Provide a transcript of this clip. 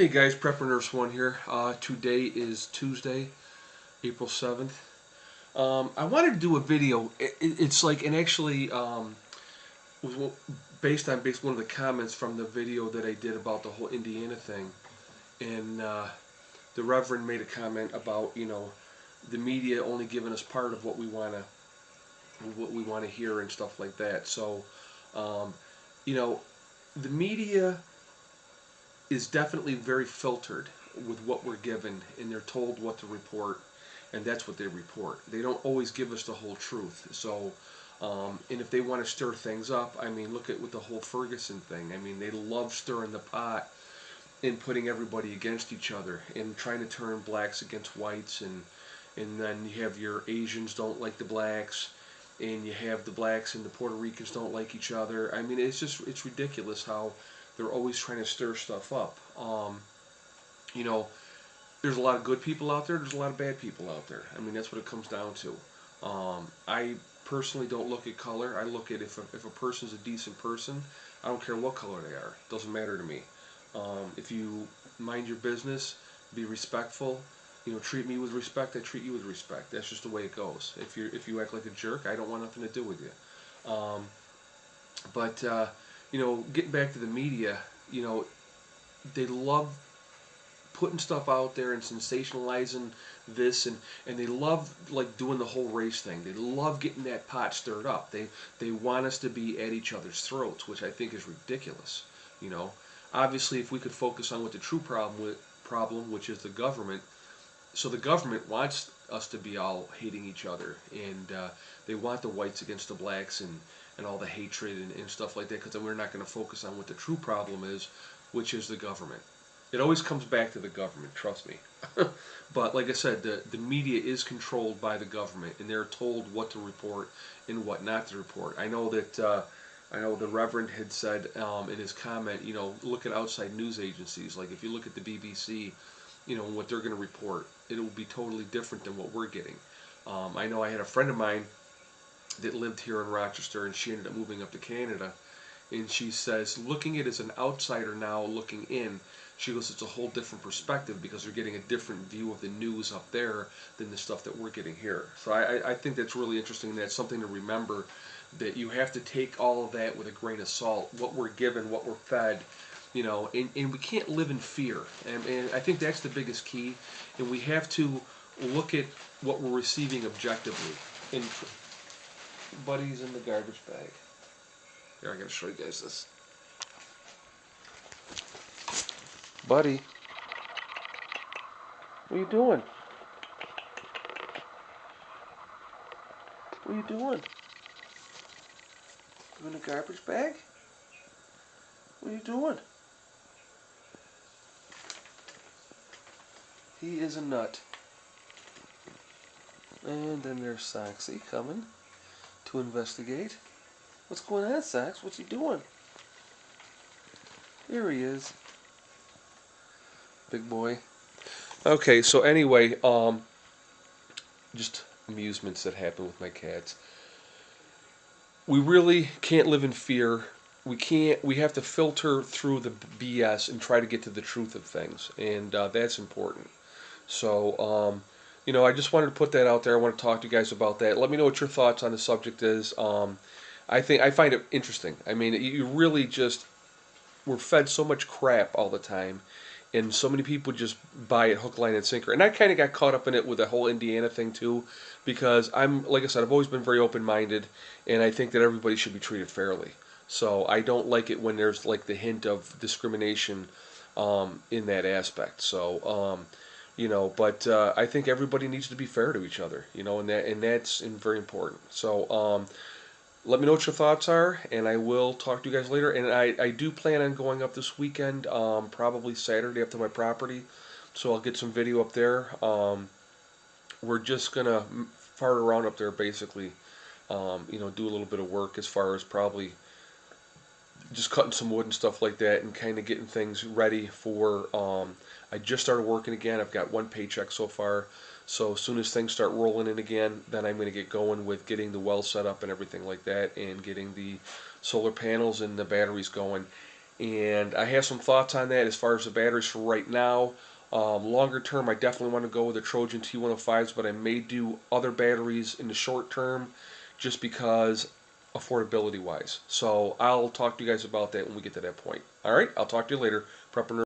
Hey guys, Prepper Nurse One here. Today is Tuesday, April 7th. I wanted to do a video. It's like, and actually, was based on one of the comments from the video that I did about the whole Indiana thing. And the Reverend made a comment about, the media only giving us part of what we want to hear and stuff like that. So, um, you know, the media is definitely very filtered with what we're given, and they're told what to report, and that's what they report. They don't always give us the whole truth. So, and if they want to stir things up, I mean, look at with the whole Ferguson thing. I mean, they love stirring the pot and putting everybody against each other and trying to turn blacks against whites, and then you have your Asians don't like the blacks, and you have the blacks and the Puerto Ricans don't like each other. I mean, it's ridiculous how they're always trying to stir stuff up. You know, there's a lot of good people out there. There's a lot of bad people out there. I mean, that's what it comes down to. I personally don't look at color. I look at if a person's a decent person. I don't care what color they are. It doesn't matter to me. If you mind your business, be respectful. Treat me with respect. I treat you with respect. That's just the way it goes. If you act like a jerk, I don't want nothing to do with you. But getting back to the media, they love putting stuff out there and sensationalizing this, and they love like doing the whole race thing. They love getting that pot stirred up. They want us to be at each other's throats, which I think is ridiculous. You know, Obviously, if we could focus on what the true problem, which is the government. So the government wants us to be all hating each other, and they want the whites against the blacks, and all the hatred and stuff like that, because then we're not going to focus on what the true problem is, which is the government. It always comes back to the government, trust me. But like I said, the media is controlled by the government, and they're told what to report and what not to report. I know the Reverend had said in his comment, look at outside news agencies. Like if you look at the BBC, what they're going to report, it will be totally different than what we're getting. I know I had a friend of mine that lived here in Rochester, and she ended up moving up to Canada, and she says, looking at it as an outsider now looking in, she goes, it's a whole different perspective because they're getting a different view of the news up there than the stuff that we're getting here. So I think that's really interesting, and that's something to remember, that you have to take all of that with a grain of salt, what we're given, what we're fed, and we can't live in fear. And I think that's the biggest key, and we have to look at what we're receiving objectively. And Buddy's in the garbage bag. Here, I gotta show you guys this. Buddy, what are you doing? What are you doing? You in the garbage bag? What are you doing? He is a nut. And then there's Soxy coming to investigate. What's going on, Sox? What's he doing? Here he is. Big boy. Okay, so anyway, just amusements that happen with my cats. We really can't live in fear. We have to filter through the BS and try to get to the truth of things, and that's important. So, I just wanted to put that out there. I want to talk to you guys about that. Let me know what your thoughts on the subject is. I find it interesting. I mean, you really just we're fed so much crap all the time, and so many people just buy it hook, line, and sinker. And I kind of got caught up in it with the whole Indiana thing too, because like I said, I've always been very open-minded, and I think that everybody should be treated fairly. So I don't like it when there's like the hint of discrimination in that aspect. So but I think everybody needs to be fair to each other, and that's very important. So let me know what your thoughts are, and I will talk to you guys later. And I do plan on going up this weekend, probably Saturday, up to my property, so I'll get some video up there. We're just gonna fart around up there, basically. Do a little bit of work as far as probably just cutting some wood and stuff like that, and kind of getting things ready for. I just started working again. I've got one paycheck so far. So as soon as things start rolling in again, then I'm going to get going with getting the well set up and everything like that, and getting the solar panels and the batteries going. and I have some thoughts on that as far as the batteries for right now. Longer term, I definitely want to go with the Trojan T105s, but I may do other batteries in the short term just because affordability wise. So I'll talk to you guys about that when we get to that point. All right, I'll talk to you later. Prepper